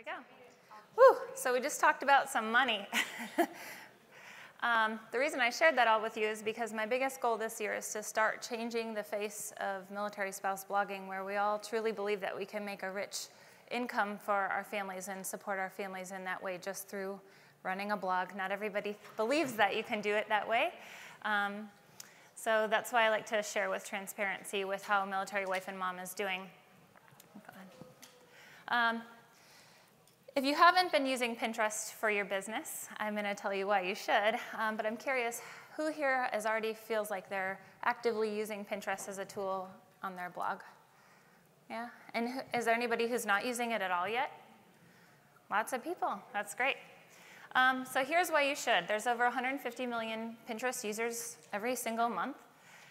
we go. Woo, so we just talked about some money. The reason I shared that all with you is because my biggest goal this year is to start changing the face of military spouse blogging, where we all truly believe that we can make a rich income for our families and support our families in that way just through running a blog. Not everybody believes that you can do it that way. So that's why I like to share with transparency with how Military Wife and Mom is doing. If you haven't been using Pinterest for your business, I'm going to tell you why you should, but I'm curious, who here already feels like they're actively using Pinterest as a tool on their blog? Yeah? And is there anybody who's not using it at all yet? Lots of people. That's great. So here's why you should. There's over 150 million Pinterest users every single month,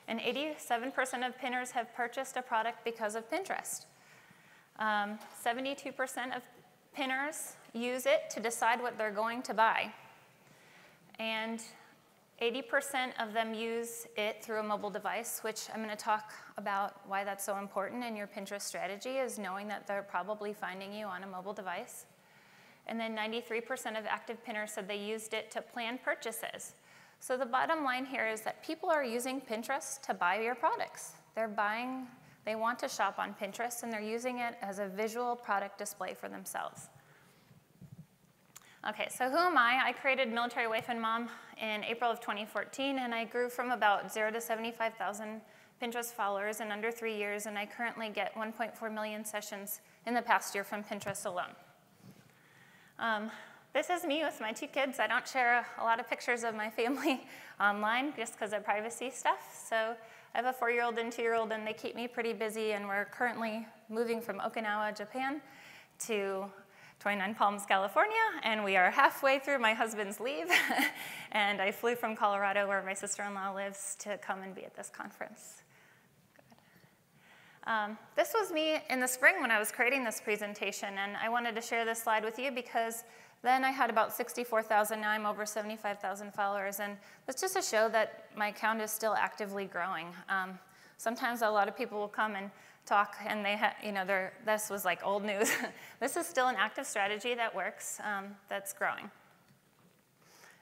and 87% of pinners have purchased a product because of Pinterest. 72% of pinners use it to decide what they're going to buy. And 80% of them use it through a mobile device, which I'm going to talk about why that's so important in your Pinterest strategy, is knowing that they're probably finding you on a mobile device. And then 93% of active pinners said they used it to plan purchases. So the bottom line here is that people are using Pinterest to buy your products. They want to shop on Pinterest, and they're using it as a visual product display for themselves. Okay, so who am I? I created Military Wife and Mom in April of 2014, and I grew from about 0 to 75,000 Pinterest followers in under 3 years, and I currently get 1.4 million sessions in the past year from Pinterest alone. This is me with my 2 kids. I don't share a lot of pictures of my family online just because of privacy stuff. So I have a 4-year-old and 2-year-old, and they keep me pretty busy, and we're currently moving from Okinawa, Japan, to 29 Palms, California, and we are halfway through my husband's leave, and I flew from Colorado, where my sister-in-law lives, to come and be at this conference. This was me in the spring when I was creating this presentation, and I wanted to share this slide with you because then I had about 64,000, now I'm over 75,000 followers, and that's just to show that my account is still actively growing. Sometimes a lot of people will come and talk, and this was like old news. This is still an active strategy that works, that's growing.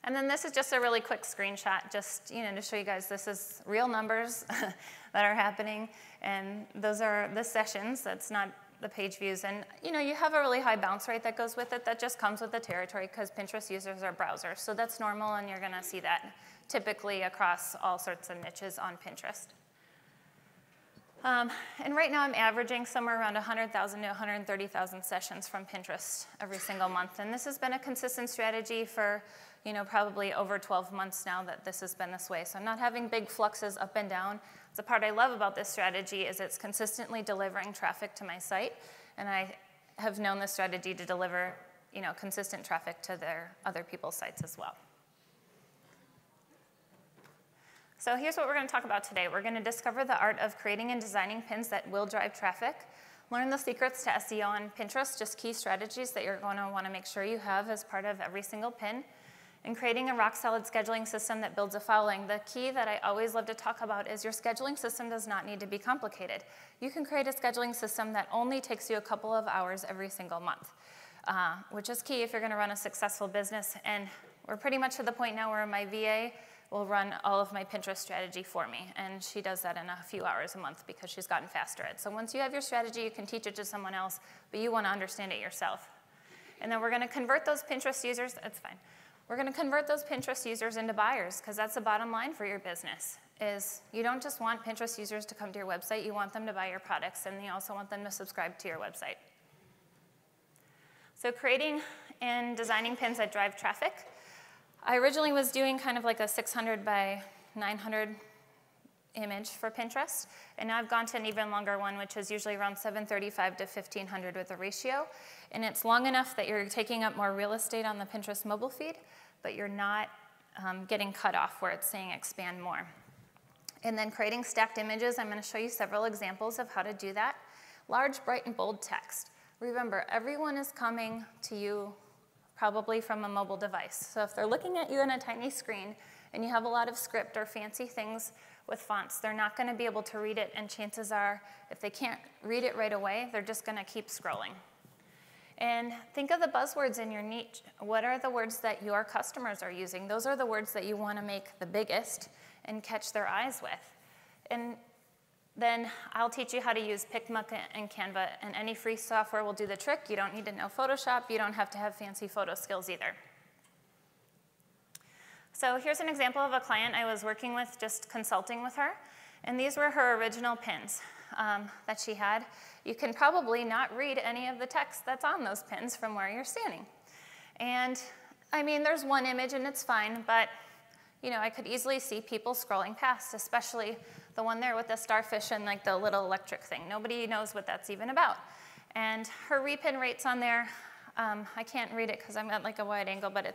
And then this is just a really quick screenshot, just to show you guys this is real numbers that are happening, and those are the sessions. That's not the page views, and you have a really high bounce rate that goes with it. That just comes with the territory because Pinterest users are browsers, so that's normal, and you're going to see that typically across all sorts of niches on Pinterest. And right now I'm averaging somewhere around 100,000 to 130,000 sessions from Pinterest every single month, and this has been a consistent strategy for probably over 12 months now that this has been this way. So I'm not having big fluxes up and down. The part I love about this strategy is it's consistently delivering traffic to my site, and I have known this strategy to deliver consistent traffic to their other people's sites as well. So here's what we're going to talk about today. We're going to discover the art of creating and designing pins that will drive traffic, learn the secrets to SEO on Pinterest, just key strategies that you're going to want to make sure you have as part of every single pin, and creating a rock-solid scheduling system that builds a following. The key that I always love to talk about is your scheduling system does not need to be complicated. You can create a scheduling system that only takes you a couple of hours every single month, which is key if you're going to run a successful business. And we're pretty much to the point now where my VA will run all of my Pinterest strategy for me, and she does that in a few hours a month because she's gotten faster at it. So once you have your strategy, you can teach it to someone else, but you want to understand it yourself. And then we're going to convert those Pinterest users, that's fine. We're going to convert those Pinterest users into buyers, because that's the bottom line for your business, is you don't just want Pinterest users to come to your website, you want them to buy your products, and you also want them to subscribe to your website. So creating and designing pins that drive traffic. I originally was doing kind of like a 600 by 900 image for Pinterest, and now I've gone to an even longer one, which is usually around 735 to 1500 with a ratio, and it's long enough that you're taking up more real estate on the Pinterest mobile feed, but you're not getting cut off where it's saying expand more. And then creating stacked images, I'm going to show you several examples of how to do that. Large, bright, and bold text. Remember, everyone is coming to you probably from a mobile device. So if they're looking at you on a tiny screen and you have a lot of script or fancy things with fonts, they're not going to be able to read it, and chances are, if they can't read it right away, they're just going to keep scrolling. And think of the buzzwords in your niche. What are the words that your customers are using? Those are the words that you want to make the biggest and catch their eyes with. And then I'll teach you how to use Picmonkey and Canva, and any free software will do the trick. You don't need to know Photoshop. You don't have to have fancy photo skills either. So here's an example of a client I was working with, just consulting with her. And these were her original pins that she had. You can probably not read any of the text that's on those pins from where you're standing. And I mean, there's one image and it's fine, but you know, I could easily see people scrolling past, especially the one there with the starfish and like the little electric thing. Nobody knows what that's even about. And her repin rate's on there. I can't read it because I'm at like a wide angle, but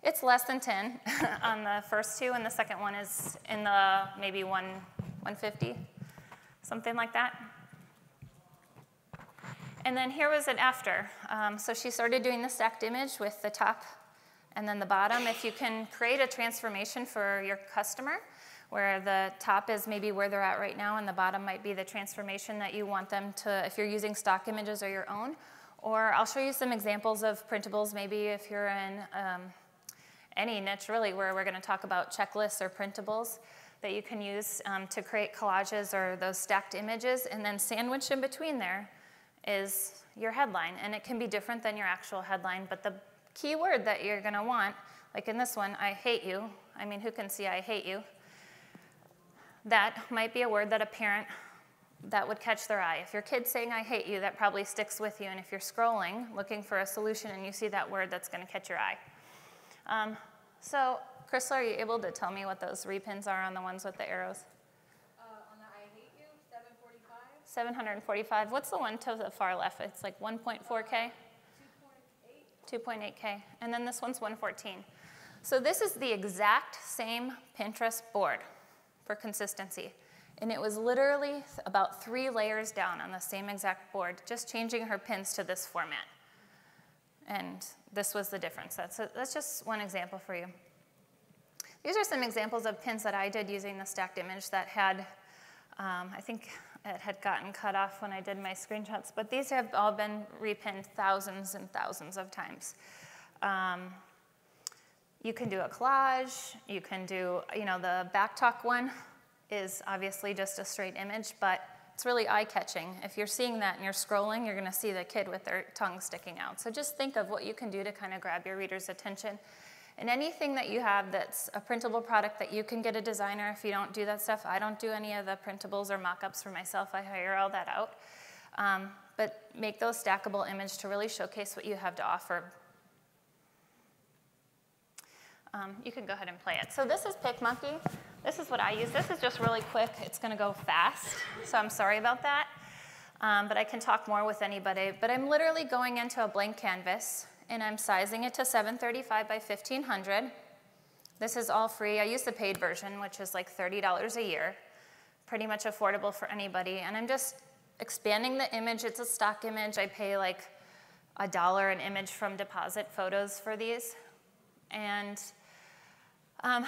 it's less than 10 on the first two, and the second one is in the maybe 150, something like that. And then here was it after. So she started doing the stacked image with the top and then the bottom. If you can create a transformation for your customer, where the top is maybe where they're at right now and the bottom might be the transformation that you want them to, if you're using stock images or your own. Or I'll show you some examples of printables, maybe if you're in any niche really, where we're going to talk about checklists or printables that you can use to create collages or those stacked images, and then sandwiched in between there is your headline. And it can be different than your actual headline, but the key word that you're going to want, like in this one, I hate you. I mean, who can see I hate you? That might be a word that a parent, that would catch their eye. If your kid's saying I hate you, that probably sticks with you. And if you're scrolling, looking for a solution, and you see that word, that's going to catch your eye. So, Crystal, are you able to tell me what those repins are on the ones with the arrows? On the I hate you, 745. 745. What's the one to the far left? It's like 1.4K? 2.8K. And then this one's 114. So this is the exact same Pinterest board for consistency. And it was literally about 3 layers down on the same exact board, just changing her pins to this format. And this was the difference. That's just one example for you. These are some examples of pins that I did using the stacked image that had, I think it had gotten cut off when I did my screenshots, but these have all been repinned thousands and thousands of times. You can do a collage, you can do, the backtalk one is obviously just a straight image, but it's really eye-catching. If you're seeing that and you're scrolling, you're going to see the kid with their tongue sticking out. So just think of what you can do to kind of grab your reader's attention. And anything that you have that's a printable product that you can get a designer, if you don't do that stuff, I don't do any of the printables or mock-ups for myself. I hire all that out. But make those stackable images to really showcase what you have to offer. You can go ahead and play it. So this is Picmonkey. This is what I use. This is just really quick. It's going to go fast, so I'm sorry about that. But I can talk more with anybody. But I'm literally going into a blank canvas, and I'm sizing it to 735 by 1500. This is all free. I use the paid version, which is like $30 a year. Pretty much affordable for anybody. And I'm just expanding the image. It's a stock image. I pay like $1 an image from Deposit Photos for these. And I'm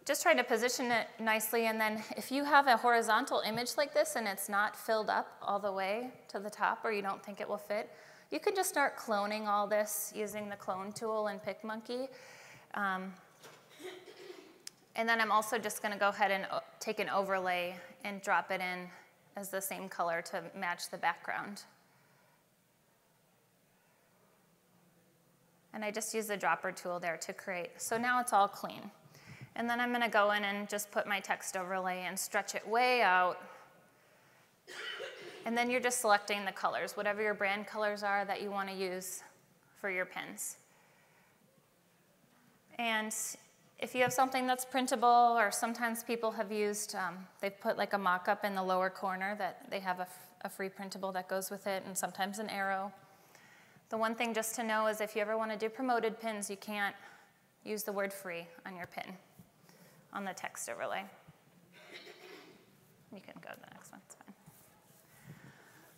just trying to position it nicely, and then if you have a horizontal image like this and it's not filled up all the way to the top, or you don't think it will fit, you can just start cloning all this using the clone tool in Picmonkey. And then I'm also just going to go ahead and take an overlay and drop it in as the same color to match the background. And I just use the dropper tool there to create. So now it's all clean. And then I'm going to go in and just put my text overlay and stretch it way out. And then you're just selecting the colors, whatever your brand colors are that you want to use for your pins. And if you have something that's printable, or sometimes people have used, they've put like a mock-up in the lower corner that they have a free printable that goes with it, and sometimes an arrow. The one thing just to know is if you ever want to do promoted pins, you can't use the word free on your pin, on the text overlay. You can go to the next one, it's fine.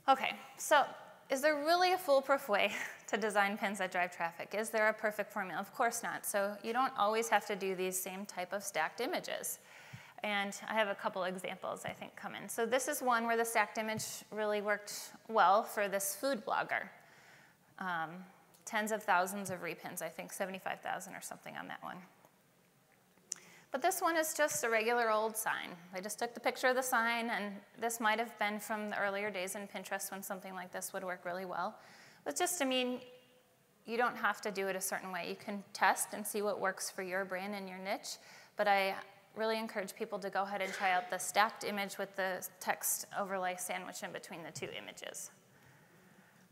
Okay, so is there really a foolproof way to design pins that drive traffic? Is there a perfect formula? Of course not. So you don't always have to do these same type of stacked images. And I have a couple examples, I think, come in. So this is one where the stacked image really worked well for this food blogger. tens of thousands of repins, I think 75,000 or something on that one. But this one is just a regular old sign. I just took the picture of the sign, and this might have been from the earlier days in Pinterest when something like this would work really well. But just to mean, you don't have to do it a certain way. You can test and see what works for your brand and your niche, but I really encourage people to go ahead and try out the stacked image with the text overlay sandwich in between the two images.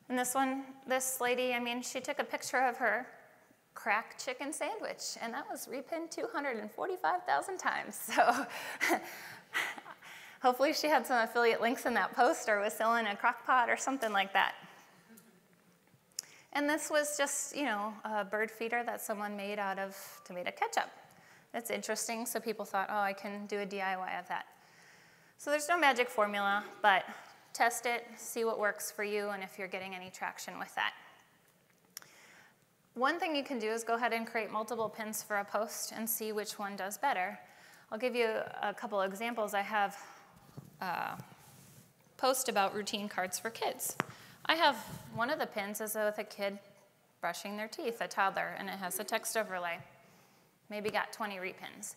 And this one, this lady, I mean, she took a picture of her crack chicken sandwich, and that was repinned 245,000 times. So hopefully she had some affiliate links in that post or was selling a crock pot or something like that. And this was just, you know, a bird feeder that someone made out of tomato ketchup. That's interesting, so people thought, oh, I can do a DIY of that. So there's no magic formula, but test it, see what works for you, and if you're getting any traction with that. One thing you can do is go ahead and create multiple pins for a post and see which one does better. I'll give you a couple examples. I have a post about routine cards for kids. I have one of the pins is with a kid brushing their teeth, a toddler, and it has a text overlay. Maybe got 20 repins.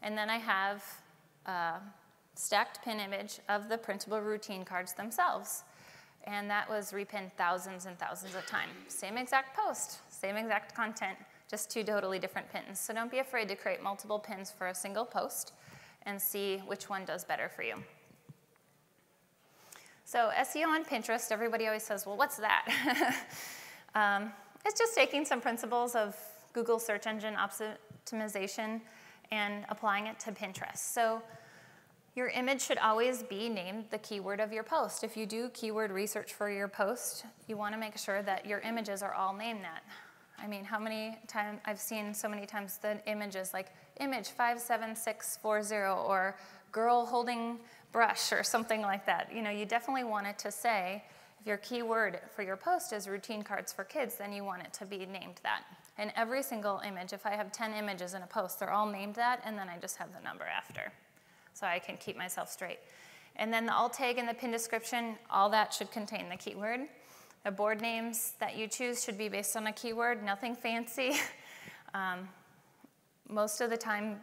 And then I have a stacked pin image of the printable routine cards themselves. And that was repinned thousands and thousands of times. Same exact post, same exact content, just two totally different pins. So don't be afraid to create multiple pins for a single post and see which one does better for you. So SEO on Pinterest, everybody always says, well, what's that? It's just taking some principles of Google search engine optimization and applying it to Pinterest. So your image should always be named the keyword of your post. If you do keyword research for your post, you want to make sure that your images are all named that. I mean, how many times, I've seen so many times the images like image 57640 or girl holding brush or something like that. You know, you definitely want it to say, if your keyword for your post is routine cards for kids, then you want it to be named that. And every single image, if I have 10 images in a post, they're all named that, and then I just have the number after. So I can keep myself straight. And then the alt tag and the pin description, all that should contain the keyword. The board names that you choose should be based on a keyword, nothing fancy. Most of the time,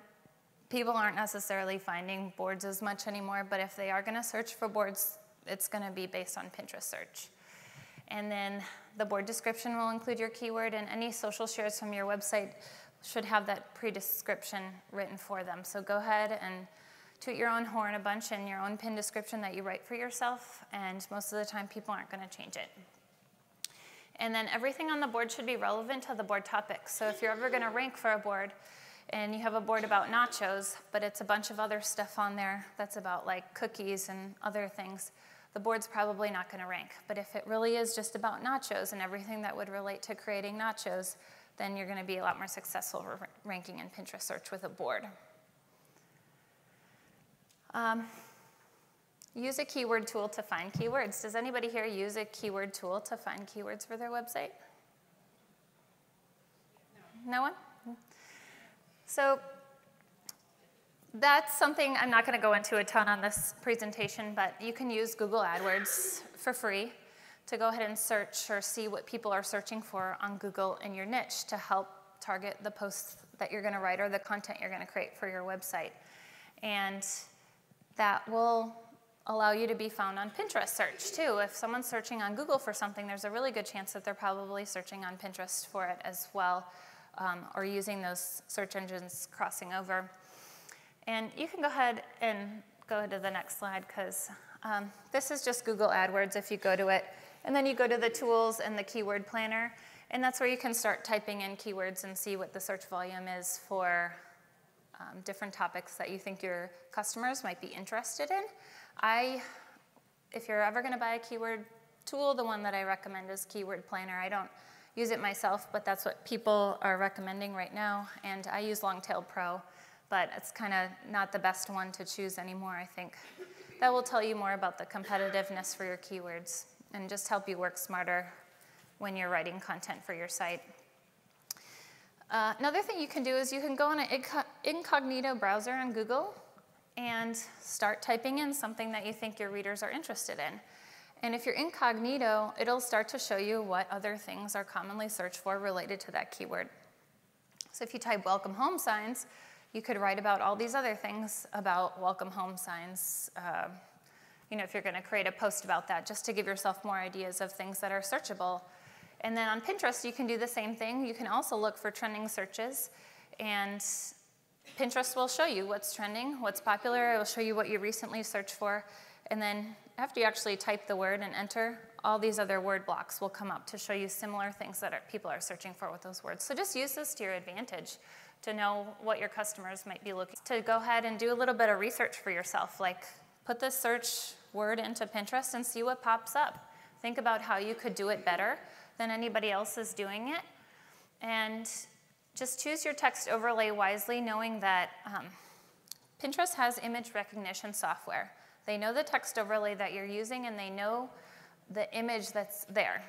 people aren't necessarily finding boards as much anymore, but if they are gonna search for boards, it's gonna be based on Pinterest search. And then the board description will include your keyword, and any social shares from your website should have that pre-description written for them. So go ahead and toot your own horn a bunch in your own pin description that you write for yourself, and most of the time people aren't gonna change it. And then everything on the board should be relevant to the board topic. So if you're ever gonna rank for a board and you have a board about nachos, but it's a bunch of other stuff on there that's about like cookies and other things, the board's probably not gonna rank. But if it really is just about nachos and everything that would relate to creating nachos, then you're gonna be a lot more successful ranking in Pinterest search with a board. Use a keyword tool to find keywords. Does anybody here use a keyword tool to find keywords for their website? No one? So that's something I'm not going to go into a ton on this presentation, but you can use Google Adwords for free to go ahead and search or see what people are searching for on Google in your niche to help target the posts that you're going to write or the content you're going to create for your website. And that will allow you to be found on Pinterest search too. If someone's searching on Google for something, there's a really good chance that they're probably searching on Pinterest for it as well, or using those search engines crossing over. And you can go ahead and go to the next slide, because this is just Google AdWords if you go to it. And then you go to the tools and the keyword planner, and that's where you can start typing in keywords and see what the search volume is for different topics that you think your customers might be interested in. If you're ever going to buy a keyword tool, the one that I recommend is Keyword Planner. I don't use it myself, but that's what people are recommending right now. And I use Longtail Pro, but it's kind of not the best one to choose anymore, I think. That will tell you more about the competitiveness for your keywords and just help you work smarter when you're writing content for your site. Another thing you can do is you can go on an incognito browser on Google and start typing in something that you think your readers are interested in. And if you're incognito, it'll start to show you what other things are commonly searched for related to that keyword. So if you type welcome home signs, you could write about all these other things about welcome home signs. If you're going to create a post about that, just to give yourself more ideas of things that are searchable. And then on Pinterest, you can do the same thing. You can also look for trending searches, and Pinterest will show you what's trending, what's popular. It will show you what you recently searched for. And then after you actually type the word and enter, all these other word blocks will come up to show you similar things that people are searching for with those words. So just use this to your advantage to know what your customers might be looking to. Go ahead and do a little bit of research for yourself, like put this search word into Pinterest and see what pops up. Think about how you could do it better than anybody else is doing it. And just choose your text overlay wisely, knowing that Pinterest has image recognition software. They know the text overlay that you're using, and they know the image that's there.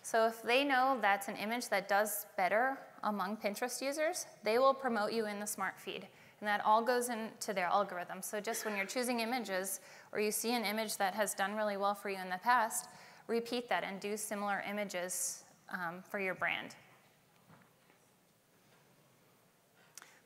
So if they know that's an image that does better among Pinterest users, they will promote you in the smart feed. And that all goes into their algorithm. So just when you're choosing images, or you see an image that has done really well for you in the past, repeat that and do similar images for your brand.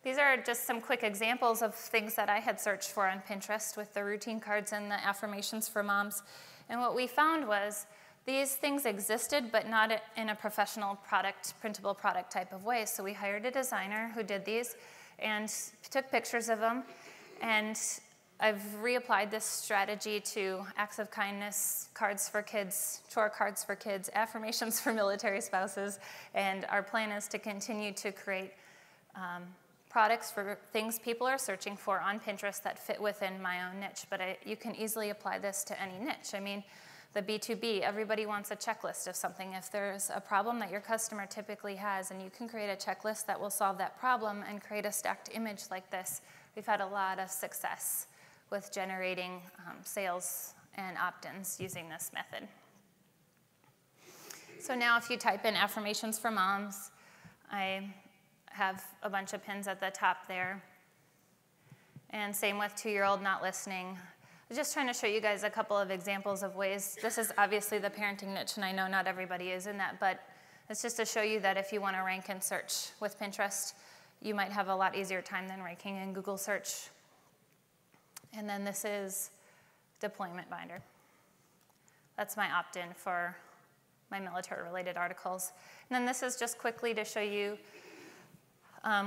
These are just some quick examples of things that I had searched for on Pinterest with the routine cards and the affirmations for moms. And what we found was these things existed, but not in a professional product, printable product type of way. So we hired a designer who did these and took pictures of them. And I've reapplied this strategy to acts of kindness, cards for kids, chore cards for kids, affirmations for military spouses. And our plan is to continue to create products for things people are searching for on Pinterest that fit within my own niche. But you can easily apply this to any niche. I mean, the B2B, everybody wants a checklist of something. If there's a problem that your customer typically has, and you can create a checklist that will solve that problem and create a stacked image like this, we've had a lot of success with generating sales and opt-ins using this method. So now if you type in affirmations for moms, I have a bunch of pins at the top there. And same with 2-year-old not listening. I'm just trying to show you guys a couple of examples of ways. This is obviously the parenting niche, and I know not everybody is in that, but it's just to show you that if you want to rank and search with Pinterest, you might have a lot easier time than ranking in Google search. And then this is deployment binder. That's my opt-in for my military-related articles. And then this is just quickly to show you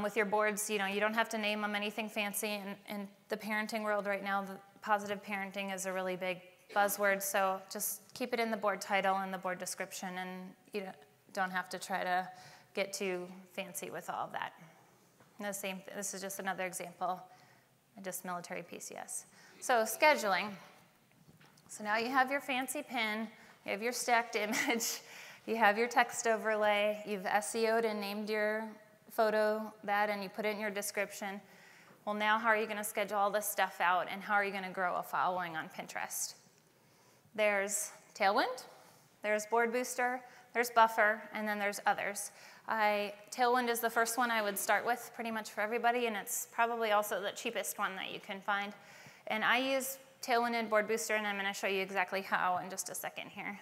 with your boards, you don't have to name them anything fancy. In the parenting world right now, the positive parenting is a really big buzzword, so just keep it in the board title and the board description, and you don't have to try to get too fancy with all of that. And this is just another example, just military PCS. So scheduling. So now you have your fancy pin, you have your stacked image, you have your text overlay, you've SEO'd and named your photo that, and you put it in your description. Well, now how are you going to schedule all this stuff out, and how are you going to grow a following on Pinterest? There's Tailwind, there's Board Booster, there's Buffer, and then there's others. Tailwind is the first one I would start with pretty much for everybody, and it's probably also the cheapest one that you can find. And I use Tailwind and Board Booster, and I'm going to show you exactly how in just a second here.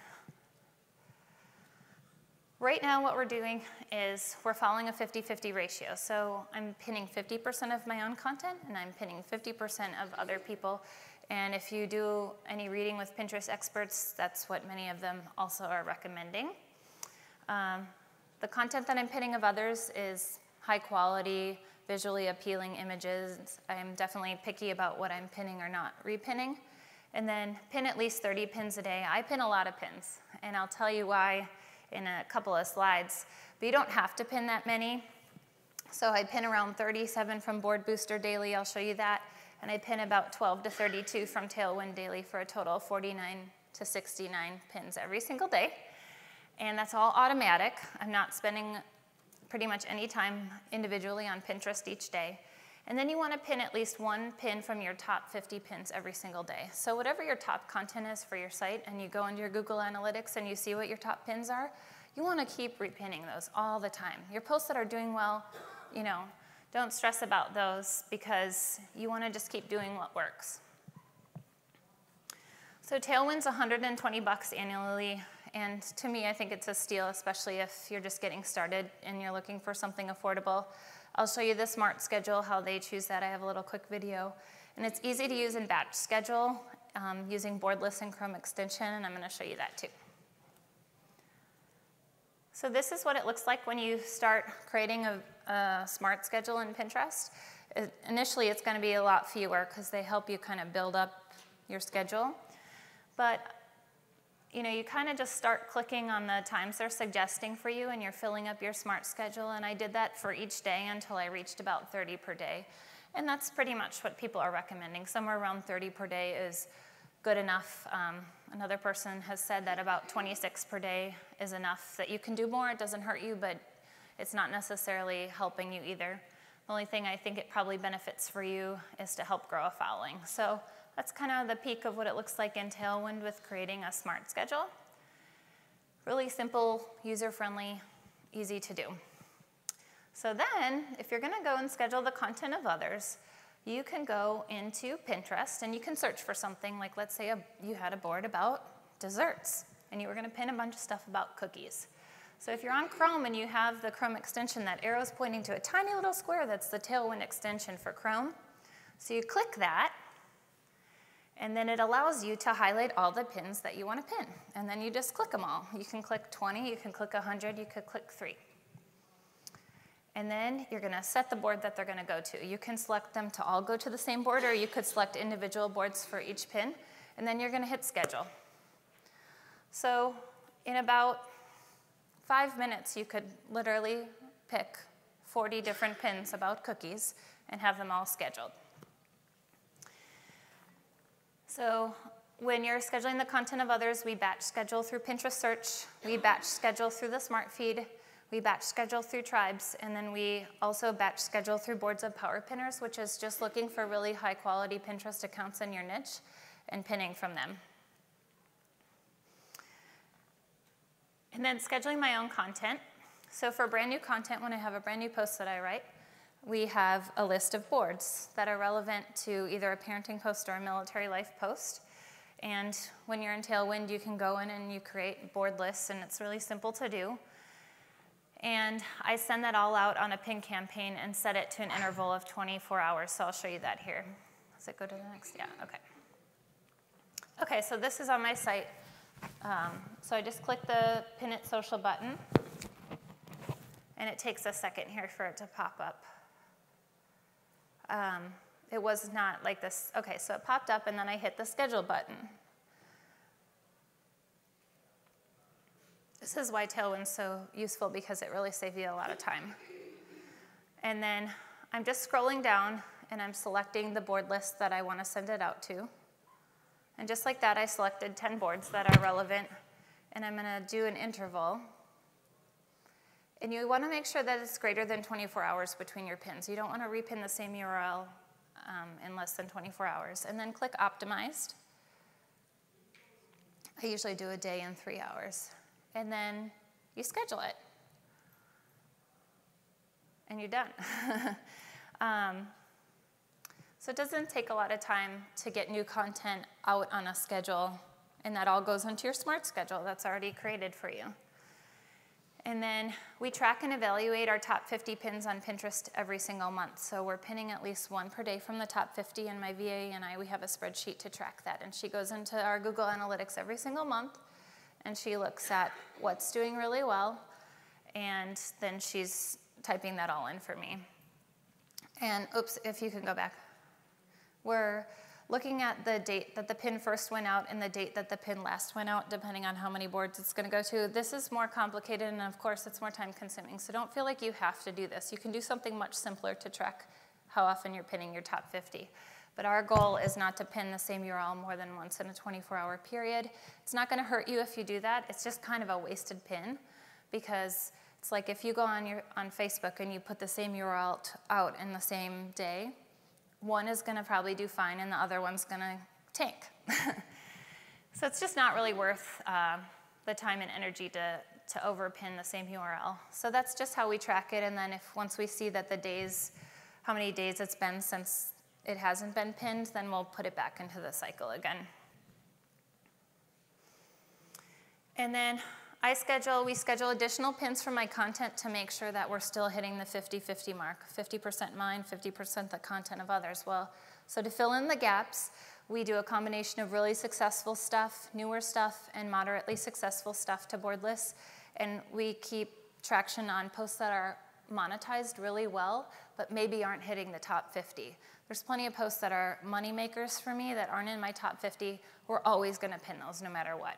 Right now what we're doing is we're following a 50-50 ratio. So I'm pinning 50% of my own content, and I'm pinning 50% of other people. And if you do any reading with Pinterest experts, that's what many of them also are recommending. The content that I'm pinning of others is high quality, visually appealing images. I'm definitely picky about what I'm pinning or not repinning. And then pin at least 30 pins a day. I pin a lot of pins, and I'll tell you why in a couple of slides, but you don't have to pin that many. So I pin around 37 from Board Booster daily, I'll show you that, and I pin about 12 to 32 from Tailwind daily for a total of 49 to 69 pins every single day. And that's all automatic. I'm not spending pretty much any time individually on Pinterest each day. And then you want to pin at least one pin from your top 50 pins every single day. So whatever your top content is for your site, and you go into your Google Analytics and you see what your top pins are, you want to keep repinning those all the time. Your posts that are doing well, don't stress about those, because you want to just keep doing what works. So Tailwind's $120 annually, and to me, I think it's a steal, especially if you're just getting started and you're looking for something affordable. I'll show you the smart schedule, how they choose that. I have a little quick video. And it's easy to use in batch schedule using board lists and Chrome extension, and I'm gonna show you that too. So this is what it looks like when you start creating a smart schedule in Pinterest. Initially, it's gonna be a lot fewer because they help you kind of build up your schedule. But you kind of just start clicking on the times they're suggesting for you and you're filling up your smart schedule. And I did that for each day until I reached about 30 per day. And that's pretty much what people are recommending. Somewhere around 30 per day is good enough. Another person has said that about 26 per day is enough, that you can do more. It doesn't hurt you, but it's not necessarily helping you either. The only thing I think it probably benefits for you is to help grow a following. So that's kind of the peak of what it looks like in Tailwind with creating a smart schedule. Really simple, user-friendly, easy to do. So then, if you're gonna go and schedule the content of others, you can go into Pinterest and you can search for something like, let's say you had a board about desserts and you were gonna pin a bunch of stuff about cookies. So if you're on Chrome and you have the Chrome extension, that arrow's pointing to a tiny little square, that's the Tailwind extension for Chrome. So you click that, and then it allows you to highlight all the pins that you want to pin. And then you just click them all. You can click 20, you can click 100, you could click 3. And then you're going to set the board that they're going to go to. You can select them to all go to the same board, or you could select individual boards for each pin. And then you're going to hit schedule. So in about 5 minutes, you could literally pick 40 different pins about cookies and have them all scheduled. So when you're scheduling the content of others, we batch schedule through Pinterest search, we batch schedule through the smart feed, we batch schedule through tribes, and then we also batch schedule through boards of power pinners, which is just looking for really high quality Pinterest accounts in your niche and pinning from them. And then scheduling my own content. So for brand new content, when I have a brand new post that I write, we have a list of boards that are relevant to either a parenting post or a military life post. And when you're in Tailwind, you can go in and you create board lists, and it's really simple to do. And I send that all out on a pin campaign and set it to an interval of 24 hours. So I'll show you that here. Does it go to the next? Yeah, okay. Okay, so this is on my site. So I just click the Pin It Social button, and it takes a second here for it to pop up. It was not like this. Okay, so it popped up, and then I hit the schedule button. This is why Tailwind's so useful, because it really saves you a lot of time. And then I'm just scrolling down, and I'm selecting the board list that I want to send it out to. And just like that, I selected 10 boards that are relevant, and I'm going to do an interval. And you want to make sure that it's greater than 24 hours between your pins. You don't want to repin the same URL in less than 24 hours. And then click Optimized. I usually do a day in 3 hours. And then you schedule it. And you're done. So it doesn't take a lot of time to get new content out on a schedule, and that all goes into your smart schedule that's already created for you. And then we track and evaluate our top 50 pins on Pinterest every single month. So we're pinning at least one per day from the top 50, and my VA and we have a spreadsheet to track that. And she goes into our Google Analytics every single month, and she looks at what's doing really well, and then she's typing that all in for me. And oops, if you can go back. We're looking at the date that the pin first went out and the date that the pin last went out, depending on how many boards it's going to go to. This is more complicated, and of course, it's more time consuming. So don't feel like you have to do this. You can do something much simpler to track how often you're pinning your top 50. But our goal is not to pin the same URL more than once in a 24-hour period. It's not going to hurt you if you do that. It's just kind of a wasted pin, because it's like if you go on Facebook and you put the same URL out in the same day, one is going to probably do fine, and the other one's going to tank. So it's just not really worth the time and energy to overpin the same URL. So that's just how we track it, and then once we see that the days, how many days it's been since it hasn't been pinned, then we'll put it back into the cycle again. And then we schedule additional pins for my content to make sure that we're still hitting the 50-50 mark, 50% mine, 50% the content of others. Well, so to fill in the gaps, we do a combination of really successful stuff, newer stuff, and moderately successful stuff to board lists. And we keep traction on posts that are monetized really well, but maybe aren't hitting the top 50. There's plenty of posts that are money makers for me that aren't in my top 50. We're always going to pin those no matter what.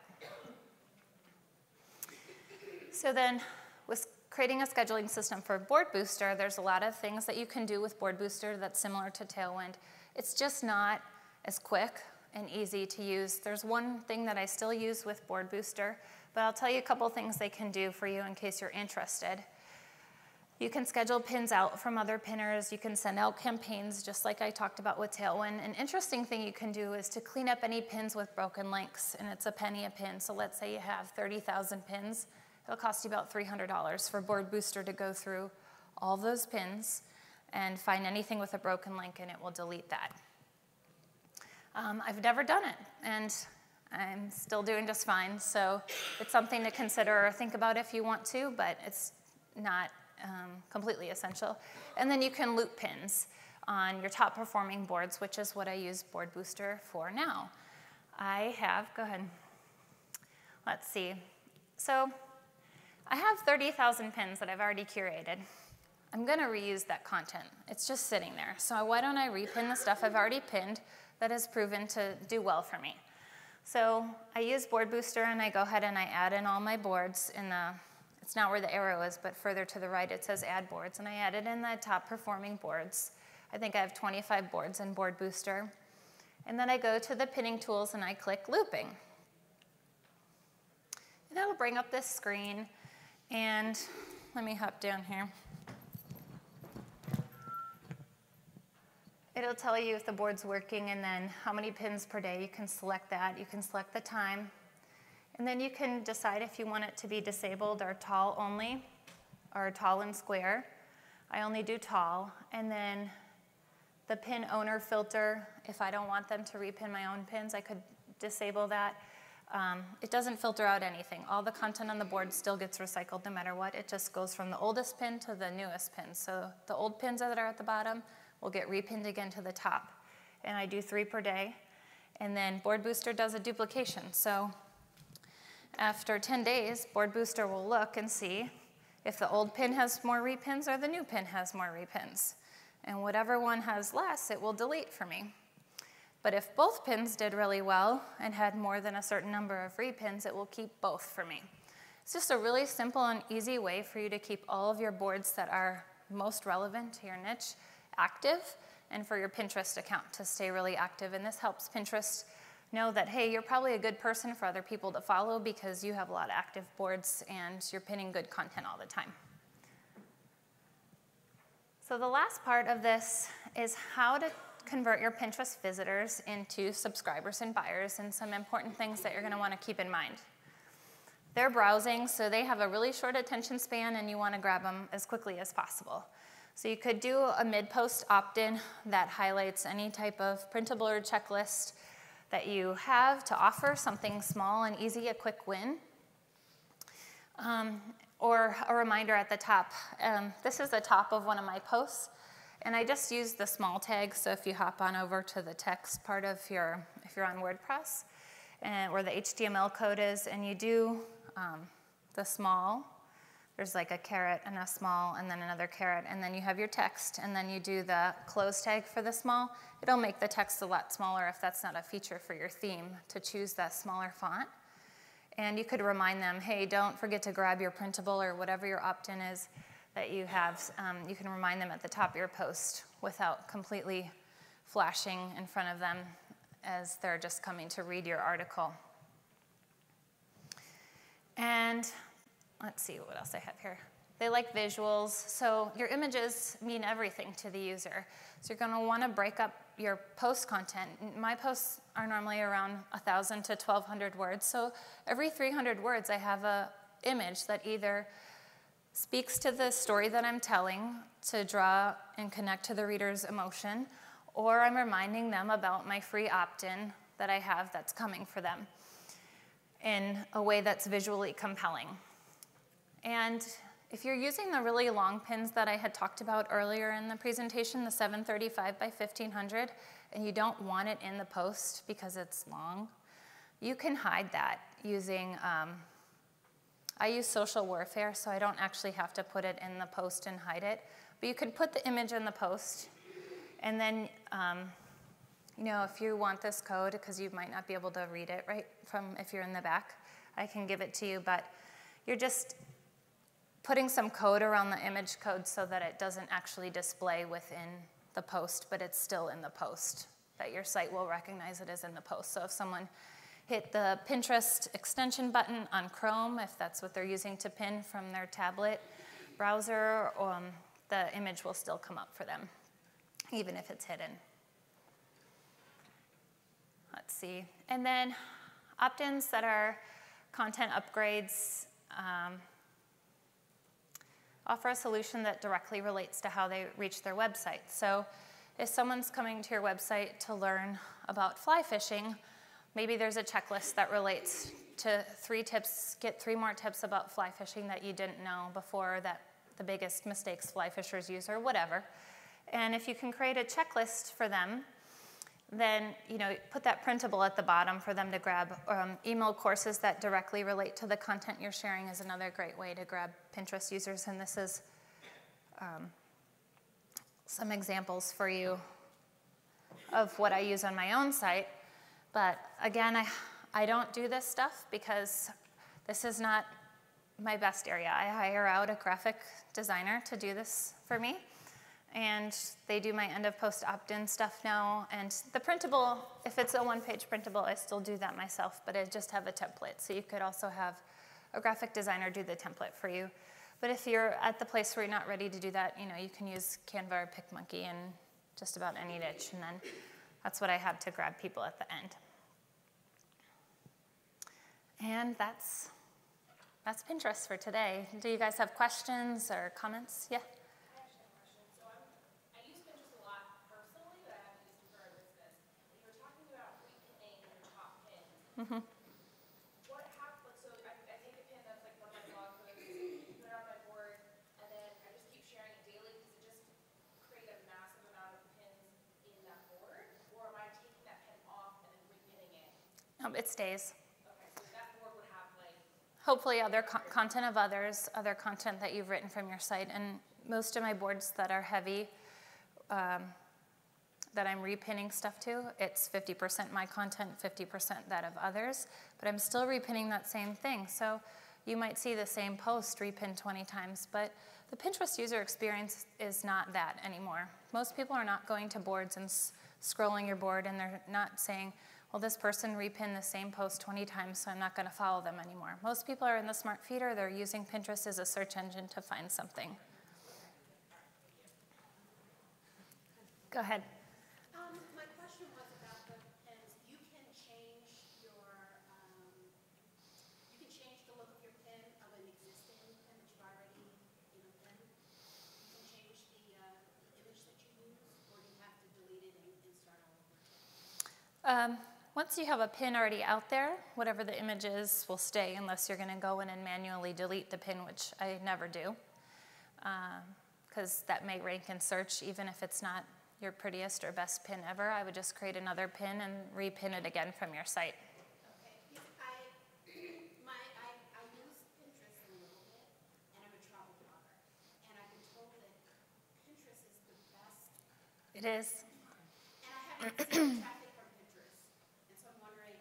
So then with creating a scheduling system for Board Booster, there's a lot of things that you can do with Board Booster that's similar to Tailwind. It's just not as quick and easy to use. There's one thing that I still use with Board Booster, but I'll tell you a couple things they can do for you in case you're interested. You can schedule pins out from other pinners. You can send out campaigns just like I talked about with Tailwind. An interesting thing you can do is to clean up any pins with broken links, and it's a penny a pin. So let's say you have 30,000 pins. It'll cost you about $300 for Board Booster to go through all those pins and find anything with a broken link, and it will delete that. I've never done it, and I'm still doing just fine. So it's something to consider or think about if you want to, but it's not completely essential. And then you can loop pins on your top performing boards, which is what I use Board Booster for now. Go ahead. Let's see. So I have 30,000 pins that I've already curated. I'm going to reuse that content. It's just sitting there. So why don't I repin the stuff I've already pinned that has proven to do well for me? So I use Board Booster, and I go ahead and I add in all my boards in the, it's not where the arrow is, but further to the right it says Add Boards, and I added in the top performing boards. I think I have 25 boards in Board Booster. And then I go to the pinning tools and I click Looping. And that'll bring up this screen, and let me hop down here. It'll tell you if the board's working and then how many pins per day. You can select that. You can select the time. And then you can decide if you want it to be disabled or tall only, or tall and square. I only do tall. And then the pin owner filter, if I don't want them to repin my own pins, I could disable that. It doesn't filter out anything. All the content on the board still gets recycled no matter what. It just goes from the oldest pin to the newest pin. So the old pins that are at the bottom will get repinned again to the top. And I do 3 per day. And then Board Booster does a duplication. So after 10 days, Board Booster will look and see if the old pin has more repins or the new pin has more repins. And whatever one has less, it will delete for me. But if both pins did really well and had more than a certain number of repins, it will keep both for me. It's just a really simple and easy way for you to keep all of your boards that are most relevant to your niche active, and for your Pinterest account to stay really active. And this helps Pinterest know that, hey, you're probably a good person for other people to follow because you have a lot of active boards and you're pinning good content all the time. So the last part of this is how to convert your Pinterest visitors into subscribers and buyers, and some important things that you're going to want to keep in mind. They're browsing, so they have a really short attention span, and you want to grab them as quickly as possible. So you could do a mid-post opt-in that highlights any type of printable or checklist that you have to offer, something small and easy, a quick win. Or a reminder at the top. This is the top of one of my posts, and I just use the small tag. So if you hop on over to the text part of if you're on WordPress, and where the HTML code is, and you do the small, there's like a caret and a small and then another caret, and then you have your text, and then you do the close tag for the small. It'll make the text a lot smaller if that's not a feature for your theme, to choose that smaller font. And you could remind them, hey, don't forget to grab your printable or whatever your opt-in is that you have. You can remind them at the top of your post without completely flashing in front of them as they're just coming to read your article. And let's see what else I have here. They like visuals, so your images mean everything to the user. So you're going to want to break up your post content. My posts are normally around 1,000 to 1,200 words, so every 300 words I have an image that either speaks to the story that I'm telling to draw and connect to the reader's emotion, or I'm reminding them about my free opt-in that I have that's coming for them. in a way that's visually compelling. And if you're using the really long pins that I had talked about earlier in the presentation, the 735 by 1500, and you don't want it in the post because it's long, you can hide that using, I use social warfare, so I don't actually have to put it in the post and hide it. But you could put the image in the post, and then, you know, if you want this code, because you might not be able to read it right from if you're in the back, I can give it to you, but you're just putting some code around the image code so that it doesn't actually display within the post, but it's still in the post, that your site will recognize it as in the post. So if someone hit the Pinterest extension button on Chrome, if that's what they're using to pin from their tablet browser, the image will still come up for them, even if it's hidden. Let's see. And then opt-ins that are content upgrades offer a solution that directly relates to how they reach their website. So if someone's coming to your website to learn about fly fishing, maybe there's a checklist that relates to 3 tips, get 3 more tips about fly fishing that you didn't know before, that the biggest mistakes fly fishers use, or whatever. And if you can create a checklist for them, then put that printable at the bottom for them to grab. Email courses that directly relate to the content you're sharing is another great way to grab Pinterest users. And this is some examples for you of what I use on my own site. But again, I don't do this stuff because this is not my best area. I hire out a graphic designer to do this for me. And they do my end of post opt-in stuff now. And the printable, if it's a one-page printable, I still do that myself, but I just have a template. So you could also have a graphic designer do the template for you. But if you're at the place where you're not ready to do that, you can use Canva or Picmonkey in just about any niche. And then that's what I have to grab people at the end. And that's Pinterest for today. Do you guys have questions or comments? Yeah? Mm-hmm. What happens, so I take a pin that's like one of my blog posts, put it on my board, and then I just keep sharing it daily. Does it just create a massive amount of pins in that board? Or am I taking that pin off and then repinning it? It stays. Okay, so that board would have like... Hopefully other content of others, other content that you've written from your site. And most of my boards that are heavy, that I'm repinning stuff to, it's 50% my content, 50% that of others, but I'm still repinning that same thing. So you might see the same post repinned 20 times, but the Pinterest user experience is not that anymore. Most people are not going to boards and scrolling your board, and they're not saying, well, this person repinned the same post 20 times, so I'm not going to follow them anymore. Most people are in the smart feeder. They're using Pinterest as a search engine to find something. Go ahead. Once you have a pin already out there, whatever the image is will stay unless you're going to go in and manually delete the pin, which I never do, because that may rank in search even if it's not your prettiest or best pin ever. I would just create another pin and repin it again from your site. Okay. I use Pinterest a little bit, and I'm a travel blogger, and I've been told that Pinterest is the best. It is. And I haven't seen traffic from Pinterest, and so I'm wondering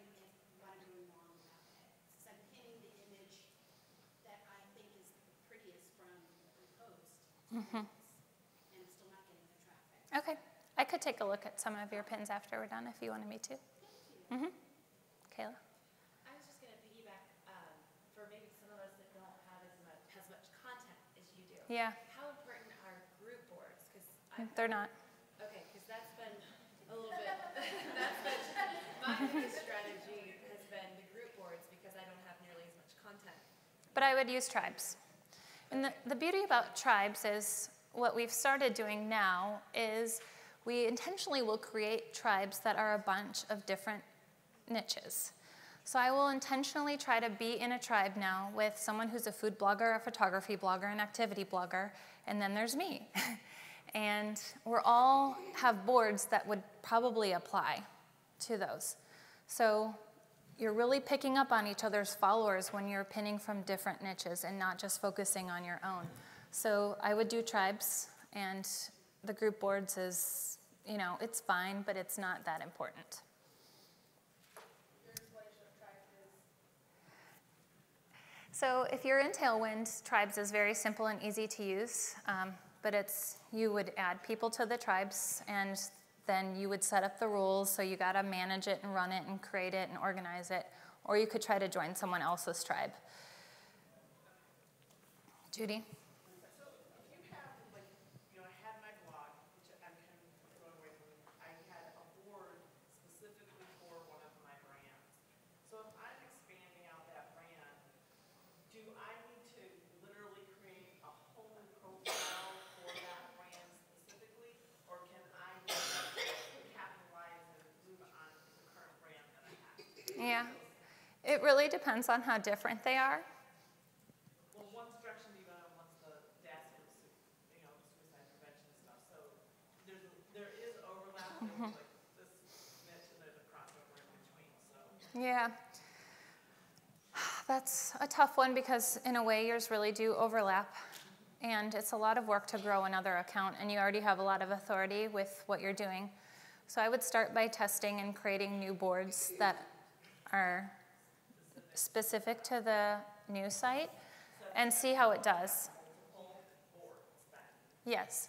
what I'm doing wrong about that. Since I'm pinning the image that I think is the prettiest from the post, and I'm still not getting the traffic. Okay. I could take a look at some of your pins after we're done if you wanted me to. Thank you. Kayla? I was just going to piggyback for maybe some of us that don't have as much content as you do. Yeah. How important are group boards? They're not. Okay, because that's been a little bit, that's been my biggest strategy has been the group boards because I don't have nearly as much content. But I would use tribes. And the beauty about tribes is what we've started doing now is we intentionally will create tribes that are a bunch of different niches. So I will intentionally try to be in a tribe now with someone who's a food blogger, a photography blogger, an activity blogger, and then there's me. And we're all have boards that would probably apply to those. So you're really picking up on each other's followers when you're pinning from different niches and not just focusing on your own. So I would do tribes, and the group boards is, you know, it's fine, but it's not that important. Your explanation of tribes is? So if you're in Tailwind, tribes is very simple and easy to use, but you would add people to the tribes, and then you would set up the rules, so you gotta manage it and run it and create it and organize it, or you could try to join someone else's tribe. Judy? So if you have, like, you know, I had my blog, which I'm kind of going away from. I had a board specifically for one of my brands. So if I'm expanding out that brand, do I need to literally create a whole new profile for that brand specifically, or can I just capitalize and move on to the current brand that I have? Yeah, it really depends on how different they are. Well, one's direction you go, one's the death or you know, suicide prevention stuff. So there is overlap. There's like this niche and there's a crossover in between. So Yeah, that's a tough one because in a way yours really do overlap, and it's a lot of work to grow another account, and you already have a lot of authority with what you're doing. So I would start by testing and creating new boards that are specific to the new site and see how it does. Yes.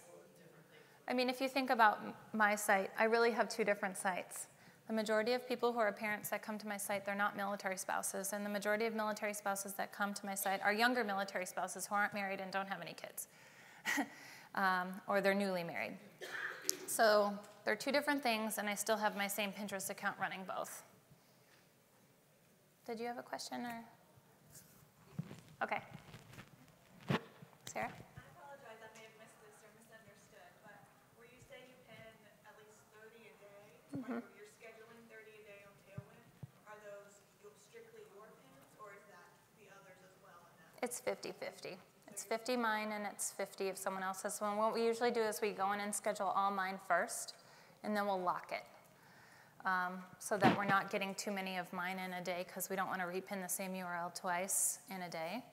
I mean, if you think about my site, I really have two different sites. The majority of people who are parents that come to my site, they're not military spouses, and the majority of military spouses that come to my site are younger military spouses who aren't married and don't have any kids, or they're newly married. So they're two different things, and I still have my same Pinterest account running both. Did you have a question, or? Okay. Sarah? I apologize, I may have missed this or misunderstood, but were you saying you pin at least 30 a day? Like, you're scheduling 30 a day on Tailwind? Are those strictly your pins, or is that the others as well in that? It's 50-50. It's 50 mine, and it's 50 if someone else has one. What we usually do is we go in and schedule all mine first, and then we'll lock it. So that we're not getting too many of mine in a day, because we don't want to repin the same URL twice in a day.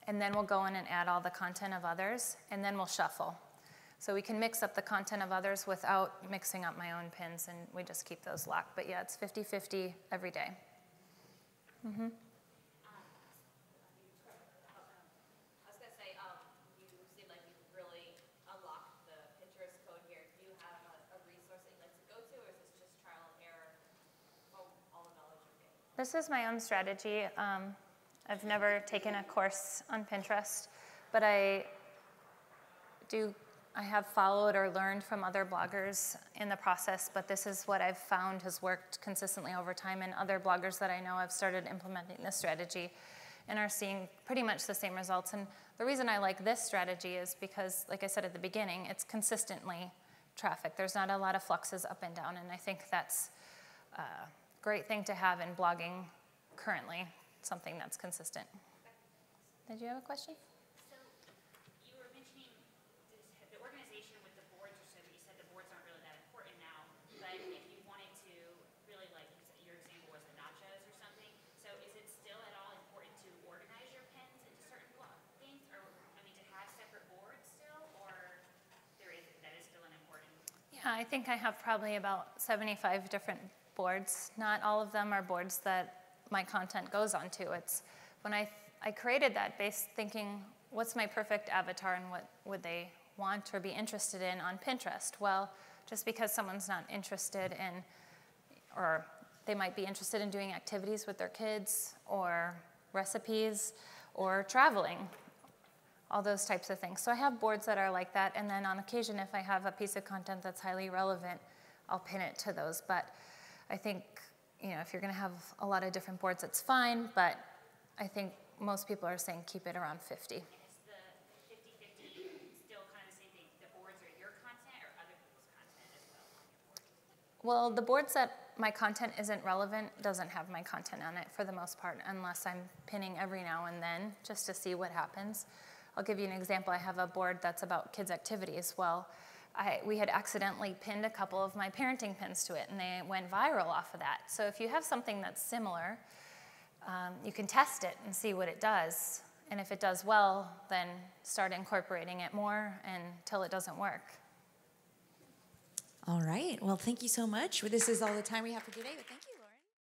And then we'll go in and add all the content of others, and then we'll shuffle. So we can mix up the content of others without mixing up my own pins, and we just keep those locked. But yeah, it's 50-50 every day. Mm-hmm. I was going to say, you seem like you really unlocked the Pinterest code here. Do you have a resource that you'd like to go to, or is this just trial and error, all the knowledge you're getting? This is my own strategy. I've never taken a course on Pinterest, but I have followed or learned from other bloggers in the process, but this is what I've found has worked consistently over time, and other bloggers that I know have started implementing this strategy and are seeing pretty much the same results. And the reason I like this strategy is because, like I said at the beginning, it's consistently traffic. There's not a lot of fluxes up and down, and I think that's a great thing to have in blogging currently, something that's consistent. Did you have a question? So you were mentioning the organization with the boards, or so that you said the boards aren't really that important now, but if you wanted to really, like your example was the nachos or something, so is it still at all important to organize your pins into certain block things, or I mean to have separate boards still, or that is still an important? Yeah, I think I have probably about 75 different boards. Not all of them are boards that my content goes onto. It's when I created that based thinking, what's my perfect avatar and what would they want or be interested in on Pinterest? Well, just because someone's not interested in, or they might be interested in doing activities with their kids or recipes or traveling, all those types of things. So I have boards that are like that, and then on occasion, if I have a piece of content that's highly relevant, I'll pin it to those. But I think, you know, if you're going to have a lot of different boards, it's fine, but I think most people are saying keep it around 50. And is the 50-50 still kind of the same thing? The boards are your content or other people's content as well on your board? Well, the boards that my content isn't relevant doesn't have my content on it for the most part, unless I'm pinning every now and then just to see what happens. I'll give you an example. I have a board that's about kids' activities. Well, we had accidentally pinned a couple of my parenting pins to it, and they went viral off of that. So if you have something that's similar, you can test it and see what it does. And if it does well, then start incorporating it more until it doesn't work. All right. Well, thank you so much. This is all the time we have for today, but thank you.